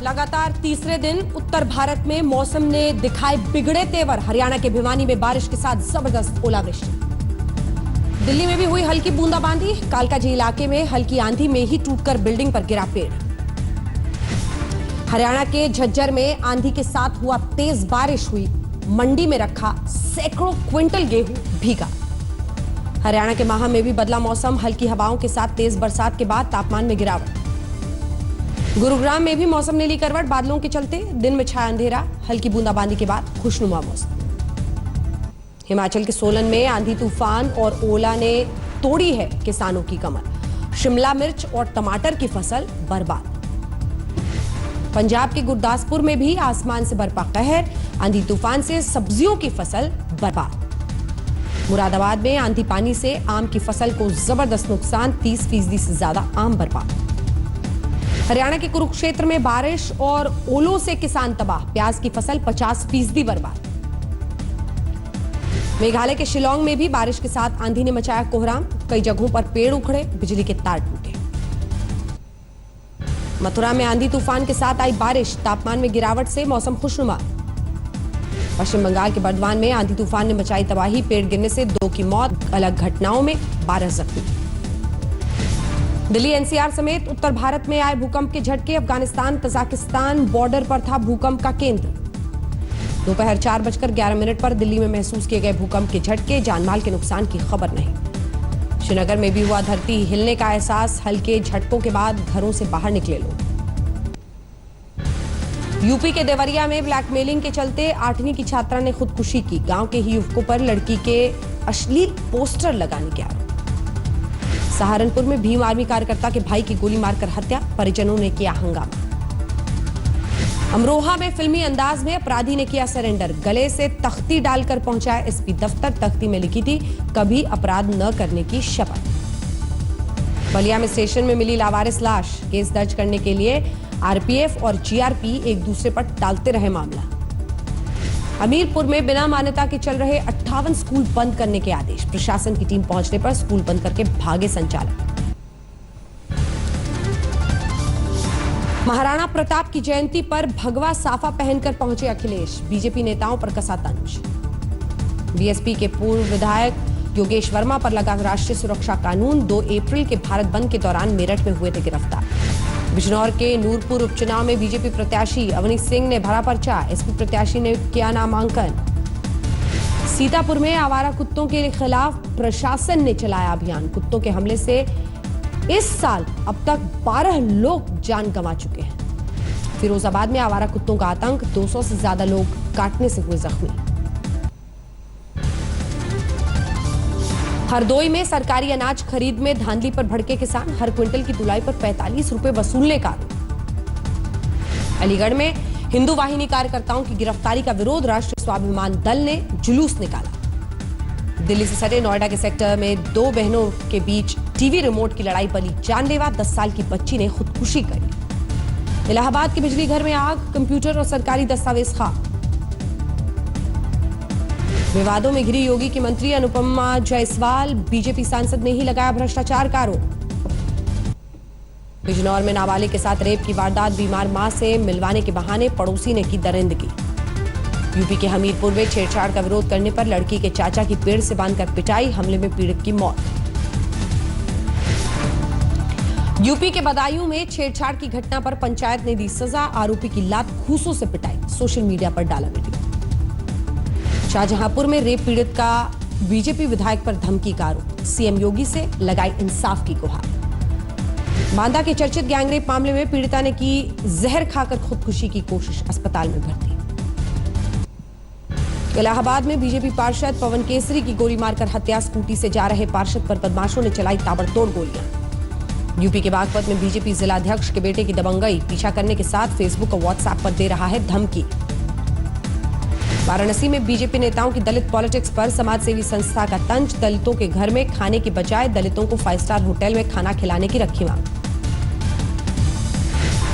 लगातार तीसरे दिन उत्तर भारत में मौसम ने दिखाए बिगड़े तेवर। हरियाणा के भिवानी में बारिश के साथ जबरदस्त ओलावृष्टि। दिल्ली में भी हुई हल्की बूंदाबांदी। कालकाजी इलाके में हल्की आंधी में ही टूटकर बिल्डिंग पर गिरा पेड़। हरियाणा के झज्जर में आंधी के साथ हुआ तेज बारिश हुई। मंडी में रखा सैकड़ों क्विंटल गेहूं भीगा। हरियाणा के माह में भी बदला मौसम। हल्की हवाओं के साथ तेज बरसात के बाद तापमान में गिरावट। गुरुग्राम में भी मौसम ने ली करवट। बादलों के चलते दिन में छाया अंधेरा। हल्की बूंदाबांदी के बाद खुशनुमा मौसम। हिमाचल के सोलन में आंधी तूफान और ओला ने तोड़ी है किसानों की कमर। शिमला मिर्च और टमाटर की फसल बर्बाद। पंजाब के गुरदासपुर में भी आसमान से बरपा कहर। आंधी तूफान से सब्जियों की फसल बर्बाद। मुरादाबाद में आंधी पानी से आम की फसल को जबरदस्त नुकसान। 30% से ज्यादा आम बर्बाद। हरियाणा के कुरुक्षेत्र में बारिश और ओलों से किसान तबाह। प्याज की फसल 50% बर्बाद। मेघालय के शिलांग में भी बारिश के साथ आंधी ने मचाया कोहराम। कई जगहों पर पेड़ उखड़े, बिजली के तार टूटे। मथुरा में आंधी तूफान के साथ आई बारिश। तापमान में गिरावट से मौसम खुशनुमा। पश्चिम बंगाल के बर्धमान में आंधी तूफान ने मचाई तबाही। पेड़ गिरने से 2 की मौत। अलग घटनाओं में 12 जख्मी। दिल्ली एनसीआर समेत उत्तर भारत में आए भूकंप के झटके। अफगानिस्तान तजाकिस्तान बॉर्डर पर था भूकंप का केंद्र। दोपहर 4:11 पर दिल्ली में महसूस किए गए भूकंप के झटके। जानमाल के नुकसान की खबर नहीं। श्रीनगर में भी हुआ धरती हिलने का एहसास। हल्के झटकों के बाद घरों से बाहर निकले लोग। यूपी के देवरिया में ब्लैकमेलिंग के चलते 8वीं की छात्रा ने खुदकुशी की। गांव के ही युवकों पर लड़की के अश्लील पोस्टर लगाने के आरोप। सहारनपुर में भीम आर्मी कार्यकर्ता के भाई की गोली मारकर हत्या। परिजनों ने किया हंगामा। अमरोहा में फिल्मी अंदाज में अपराधी ने किया सरेंडर। गले से तख्ती डालकर पहुंचा एसपी दफ्तर। तख्ती में लिखी थी कभी अपराध न करने की शपथ। बलिया में स्टेशन में मिली लावारिस लाश। केस दर्ज करने के लिए आरपीएफ और जीआरपी एक दूसरे पर टालते रहे मामला। हमीरपुर में बिना मान्यता के चल रहे 58 स्कूल बंद करने के आदेश। प्रशासन की टीम पहुंचने पर स्कूल बंद करके भागे संचालक। महाराणा प्रताप की जयंती पर भगवा साफा पहनकर पहुंचे अखिलेश। बीजेपी नेताओं पर कसा तंज। बीएसपी के पूर्व विधायक योगेश वर्मा पर लगा राष्ट्रीय सुरक्षा कानून। 2 अप्रैल के भारत बंद के दौरान मेरठ में हुए थे गिरफ्तार। बिजनौर के नूरपुर उपचुनाव में बीजेपी प्रत्याशी अवनीश सिंह ने भरा पर्चा। एसपी प्रत्याशी ने किया नामांकन। सीतापुर में आवारा कुत्तों के खिलाफ प्रशासन ने चलाया अभियान। कुत्तों के हमले से इस साल अब तक 12 लोग जान गंवा चुके हैं। फिरोजाबाद में आवारा कुत्तों का आतंक। 200 से ज्यादा लोग काटने से हुए जख्मी। हरदोई में सरकारी अनाज खरीद में धांधली पर भड़के किसान। हर क्विंटल की तुलाई पर 45 रुपए वसूलने का आरोप। अलीगढ़ में हिंदू वाहिनी कार्यकर्ताओं की गिरफ्तारी का विरोध। राष्ट्रीय स्वाभिमान दल ने जुलूस निकाला। दिल्ली से सटे नोएडा के सेक्टर में 2 बहनों के बीच टीवी रिमोट की लड़ाई बनी जानलेवा। 10 साल की बच्ची ने खुदकुशी कर। इलाहाबाद के बिजली घर में आग। कंप्यूटर और सरकारी दस्तावेज खाक। विवादों में घिरी योगी की मंत्री अनुपमा जायसवाल। बीजेपी सांसद ने ही लगाया भ्रष्टाचार का आरोप। बिजनौर में नाबालिग के साथ रेप की वारदात। बीमार मां से मिलवाने के बहाने पड़ोसी ने की दरिंदगी। यूपी के हमीरपुर में छेड़छाड़ का विरोध करने पर लड़की के चाचा की पेड़ से बांधकर पिटाई। हमले में पीड़ित की मौत। यूपी के बदायूं में छेड़छाड़ की घटना पर पंचायत ने दी सजा। आरोपी की लात घूंसों से पिटाई। सोशल मीडिया पर डाला वीडियो। शाहजहांपुर में रेप पीड़ित का बीजेपी विधायक पर धमकी का आरोप। सीएम योगी से लगाई इंसाफ की गुहार। बांदा के चर्चित गैंगरेप मामले में पीड़िता ने की जहर खाकर खुदकुशी की कोशिश। अस्पताल में भर्ती। इलाहाबाद में बीजेपी पार्षद पवन केसरी की गोली मारकर हत्या। स्कूटी से जा रहे पार्षद पर बदमाशों ने चलाई ताबड़तोड़ गोलियां। यूपी के बागपत में बीजेपी जिलाध्यक्ष के बेटे की दबंगई। पीछा करने के साथ फेसबुक और व्हाट्सएप पर दे रहा है धमकी। वाराणसी में बीजेपी नेताओं की दलित पॉलिटिक्स पर समाजसेवी संस्था का तंज। दलितों के घर में खाने की बजाय दलितों को 5 स्टार होटल में खाना खिलाने की रखी मांग।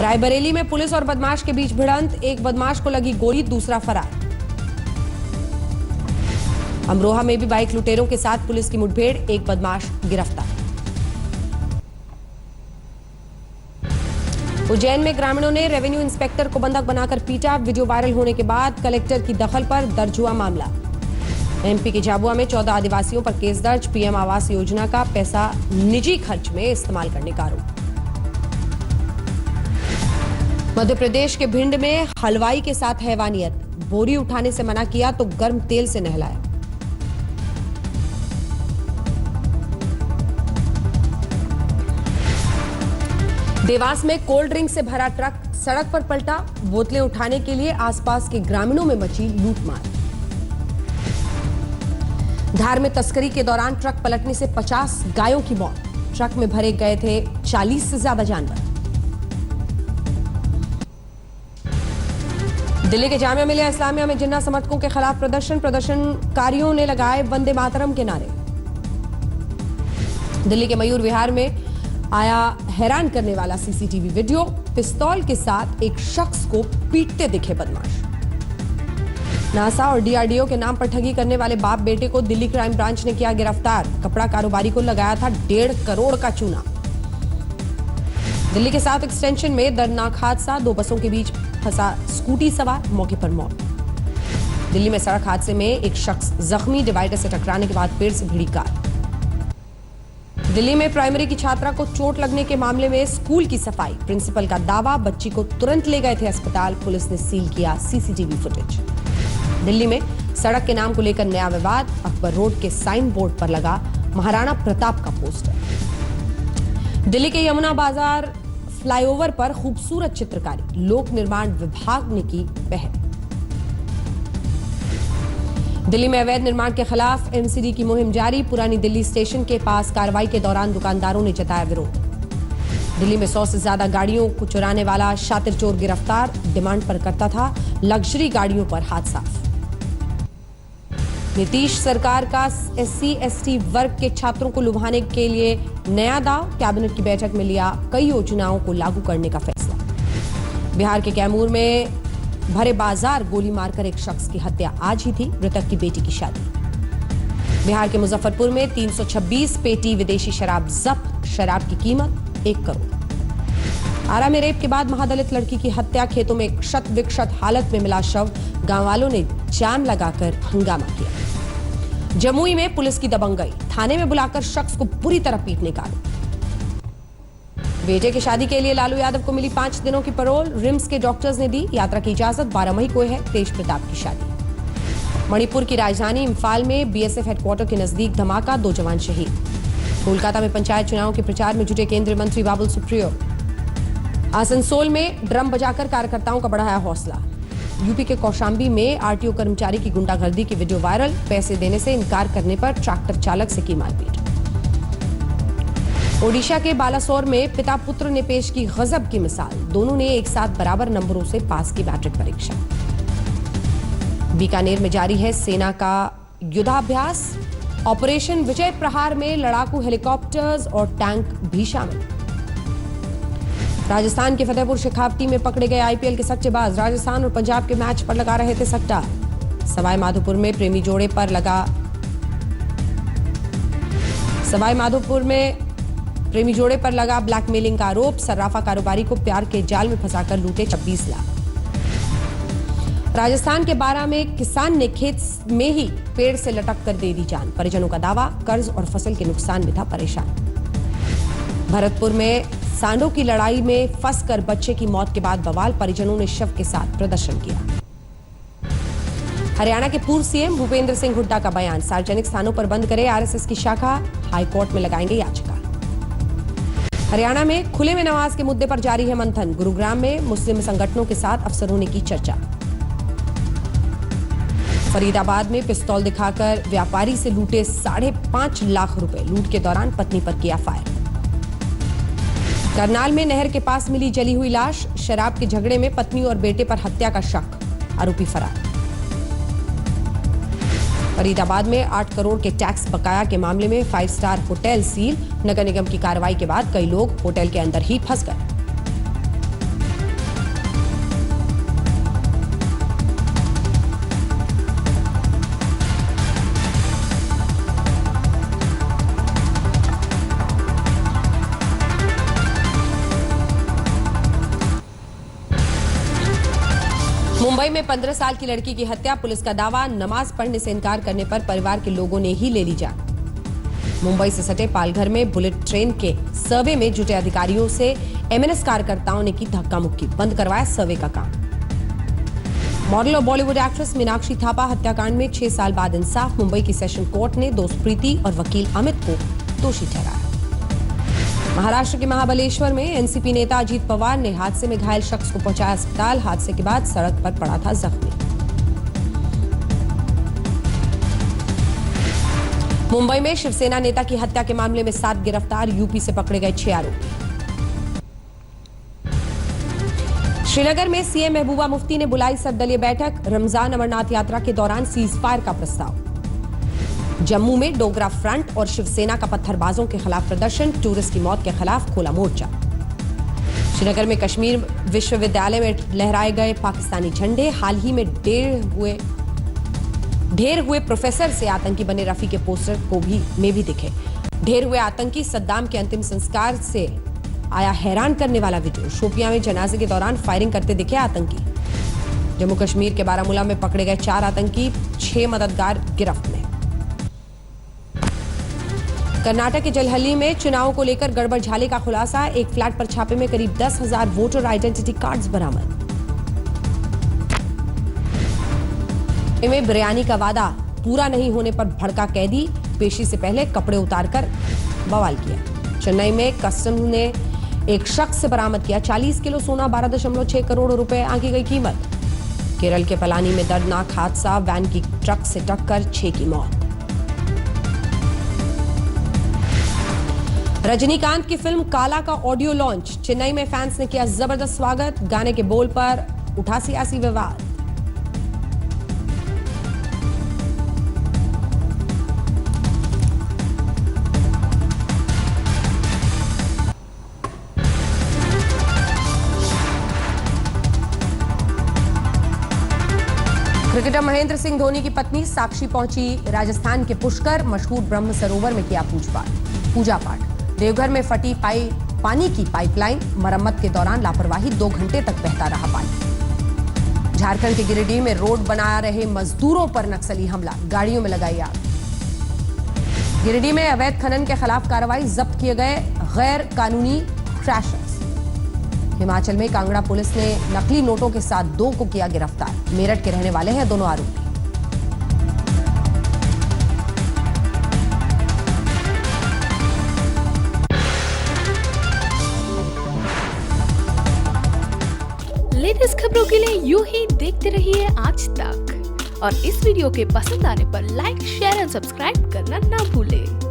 रायबरेली में पुलिस और बदमाश के बीच भिड़ंत। एक बदमाश को लगी गोली, दूसरा फरार। अमरोहा में भी बाइक लुटेरों के साथ पुलिस की मुठभेड़। एक बदमाश गिरफ्तार। उज्जैन में ग्रामीणों ने रेवेन्यू इंस्पेक्टर को बंधक बनाकर पीटा। वीडियो वायरल होने के बाद कलेक्टर की दखल पर दर्ज हुआ मामला। एमपी के झाबुआ में 14 आदिवासियों पर केस दर्ज। पीएम आवास योजना का पैसा निजी खर्च में इस्तेमाल करने का आरोप। मध्य प्रदेश के भिंड में हलवाई के साथ हैवानियत। बोरी उठाने से मना किया तो गर्म तेल से नहलाया। देवास में कोल्ड ड्रिंक से भरा ट्रक सड़क पर पलटा। बोतलें उठाने के लिए आसपास के ग्रामीणों में मची लूटमार। धार में तस्करी के दौरान ट्रक पलटने से 50 गायों की मौत। ट्रक में भरे गए थे 40 से ज्यादा जानवर। दिल्ली के जामिया मिलिया इस्लामिया में जिन्ना समर्थकों के खिलाफ प्रदर्शनकारियों ने लगाए वंदे मातरम के नारे। दिल्ली के मयूर विहार में आया हैरान करने वाला सीसीटीवी वीडियो। पिस्तौल के साथ एक शख्स को पीटते दिखे बदमाश। नासा और डीआरडीओ के नाम पर ठगी करने वाले बाप बेटे को दिल्ली क्राइम ब्रांच ने किया गिरफ्तार। कपड़ा कारोबारी को लगाया था 1.5 करोड़ का चूना। दिल्ली के साउथ एक्सटेंशन में दर्दनाक हादसा। 2 बसों के बीच फंसा स्कूटी सवार, मौके पर मौत। दिल्ली में सड़क हादसे में एक शख्स जख्मी। डिवाइडर से टकराने के बाद पेड़ से भिड़ी कार। दिल्ली में प्राइमरी की छात्रा को चोट लगने के मामले में स्कूल की सफाई। प्रिंसिपल का दावा, बच्ची को तुरंत ले गए थे अस्पताल। पुलिस ने सील किया सीसीटीवी फुटेज। दिल्ली में सड़क के नाम को लेकर नया विवाद। अकबर रोड के साइन बोर्ड पर लगा महाराणा प्रताप का पोस्टर। दिल्ली के यमुना बाजार फ्लाईओवर पर खूबसूरत चित्रकारी। लोक निर्माण विभाग ने की पहल। दिल्ली में अवैध निर्माण के खिलाफ एमसीडी की मुहिम जारी। पुरानी दिल्ली स्टेशन के पास कार्रवाई के दौरान दुकानदारों ने जताया विरोध। दिल्ली में 100 से ज्यादा गाड़ियों को चुराने वाला शातिर चोर गिरफ्तार। डिमांड पर करता था लग्जरी गाड़ियों पर हाथ साफ। नीतीश सरकार का SC/ST वर्ग के छात्रों को लुभाने के लिए नया दाव। कैबिनेट की बैठक में लिया कई योजनाओं को लागू करने का फैसला। बिहार के कैमूर में भरे बाजार गोली मारकर एक शख्स की हत्या। आज ही थी मृतक की बेटी की शादी। बिहार के मुजफ्फरपुर में 326 पेटी विदेशी शराब जब्त। शराब की कीमत 1 करोड़। आरा में रेप के बाद महादलित लड़की की हत्या। खेतों में क्षत विक्षत हालत में मिला शव। गांव वालों ने जाम लगाकर हंगामा किया। जमुई में पुलिस की दबंगई। थाने में बुलाकर शख्स को बुरी तरह पीटने का आरोप। बेटे की शादी के लिए लालू यादव को मिली 5 दिनों की पैरोल। रिम्स के डॉक्टर्स ने दी यात्रा की इजाजत। 12 मई को है तेज प्रताप की शादी। मणिपुर की राजधानी इम्फाल में बीएसएफ हेडक्वार्टर के नजदीक धमाका। 2 जवान शहीद। कोलकाता में पंचायत चुनाव के प्रचार में जुटे केंद्रीय मंत्री बाबुल सुप्रियो। आसनसोल में ड्रम बजाकर कार्यकर्ताओं का बढ़ाया हौसला। यूपी के कौशाम्बी में आरटीओ कर्मचारी की गुंडागर्दी की वीडियो वायरल। पैसे देने से इनकार करने पर ट्रैक्टर चालक से की मारपीट। ओडिशा के बालासोर में पिता पुत्र ने पेश की गजब की मिसाल। दोनों ने एक साथ बराबर नंबरों से पास की मैट्रिक परीक्षा। बीकानेर में जारी है सेना का युद्धाभ्यास। ऑपरेशन विजय प्रहार में लड़ाकू हेलीकॉप्टर्स और टैंक भी शामिल। राजस्थान के फतेहपुर शेखावटी में पकड़े गए आईपीएल के सट्टेबाज। राजस्थान और पंजाब के मैच पर लगा रहे थे सट्टा। सवाई माधोपुर में प्रेमी जोड़े पर लगा ब्लैकमेलिंग का आरोप। सर्राफा कारोबारी को प्यार के जाल में फंसाकर लूटे 26 लाख। राजस्थान के बारा में किसान ने खेत में ही पेड़ से लटक कर दे दी जान। परिजनों का दावा, कर्ज और फसल के नुकसान में था परेशान। भरतपुर में सांडों की लड़ाई में फंसकर बच्चे की मौत के बाद बवाल। परिजनों ने शव के साथ प्रदर्शन किया। हरियाणा के पूर्व सीएम भूपेंद्र सिंह हुड्डा का बयान। सार्वजनिक स्थानों पर बंद करे आरएसएस की शाखा। हाईकोर्ट में लगाएंगे याचिका। हरियाणा में खुले में नमाज के मुद्दे पर जारी है मंथन। गुरुग्राम में मुस्लिम संगठनों के साथ अफसरों ने की चर्चा। फरीदाबाद में पिस्तौल दिखाकर व्यापारी से लूटे 5.5 लाख रुपए। लूट के दौरान पत्नी पर किया फायर। करनाल में नहर के पास मिली जली हुई लाश। शराब के झगड़े में पत्नी और बेटे पर हत्या का शक। आरोपी फरार। फरीदाबाद में 8 करोड़ के टैक्स बकाया के मामले में 5 स्टार होटल सील। नगर निगम की कार्रवाई के बाद कई लोग होटल के अंदर ही फंस गए। मुंबई में 15 साल की लड़की की हत्या, पुलिस का दावा नमाज पढ़ने से इनकार करने पर परिवार के लोगों ने ही ले ली जान। मुंबई से सटे पालघर में बुलेट ट्रेन के सर्वे में जुटे अधिकारियों से एमएनएस कार्यकर्ताओं ने की धक्का मुक्की, बंद करवाया सर्वे का काम। मॉडल और बॉलीवुड एक्ट्रेस मीनाक्षी थापा हत्याकांड में 6 साल बाद इंसाफ, मुंबई की सेशन कोर्ट ने दोस्त प्रीति और वकील अमित को दोषी ठहराया। महाराष्ट्र के महाबलेश्वर में एनसीपी नेता अजीत पवार ने हादसे में घायल शख्स को पहुंचाया अस्पताल, हादसे के बाद सड़क पर पड़ा था जख्मी। मुंबई में शिवसेना नेता की हत्या के मामले में 7 गिरफ्तार, यूपी से पकड़े गए 6 आरोपी। श्रीनगर में सीएम महबूबा मुफ्ती ने बुलाई सर्वदलीय बैठक, रमजान अमरनाथ यात्रा के दौरान सीज फायर का प्रस्ताव। जम्मू में डोगरा फ्रंट और शिवसेना का पत्थरबाजों के खिलाफ प्रदर्शन, टूरिस्ट की मौत के खिलाफ खोला मोर्चा। श्रीनगर में कश्मीर विश्वविद्यालय में लहराए गए पाकिस्तानी झंडे, हाल ही में ढेर हुए प्रोफेसर से आतंकी बने रफी के पोस्टर में भी दिखे। ढेर हुए आतंकी सद्दाम के अंतिम संस्कार से आया हैरान करने वाला वीडियो, शोपियां में जनाजे के दौरान फायरिंग करते दिखे आतंकी। जम्मू कश्मीर के बारामूला में पकड़े गए 4 आतंकी, 6 मददगार गिरफ्त में। कर्नाटक के जलहल्ली में चुनाव को लेकर गड़बड़ झाले का खुलासा, एक फ्लैट पर छापे में करीब 10,000 वोटर आइडेंटिटी कार्ड्स बरामद। में बिरयानी का वादा पूरा नहीं होने पर भड़का कैदी, पेशी से पहले कपड़े उतारकर बवाल किया। चेन्नई में कस्टम ने एक शख्स से बरामद किया 40 किलो सोना, 12.6 करोड़ रुपए आंकी गई कीमत। केरल के पलानी में दर्दनाक हादसा, वैन की ट्रक से टक्कर, 6 की मौत। रजनीकांत की फिल्म काला का ऑडियो लॉन्च, चेन्नई में फैंस ने किया जबरदस्त स्वागत, गाने के बोल पर उठा सियासी विवाद। क्रिकेटर महेंद्र सिंह धोनी की पत्नी साक्षी पहुंची राजस्थान के पुष्कर, मशहूर ब्रह्म सरोवर में किया पूजा पाठ। देवघर में फटी पानी की पाइपलाइन, मरम्मत के दौरान लापरवाही, 2 घंटे तक बहता रहा पानी। झारखंड के गिरिडीह में रोड बना रहे मजदूरों पर नक्सली हमला, गाड़ियों में लगाई आग। गिरिडीह में अवैध खनन के खिलाफ कार्रवाई, जब्त किए गए गैर कानूनी क्रैशर्स। हिमाचल में कांगड़ा पुलिस ने नकली नोटों के साथ 2 को किया गिरफ्तार, मेरठ के रहने वाले हैं दोनों आरोपी। लेटेस्ट खबरों के लिए यूं ही देखते रहिए आज तक, और इस वीडियो के पसंद आने पर लाइक, शेयर और सब्सक्राइब करना ना भूलें।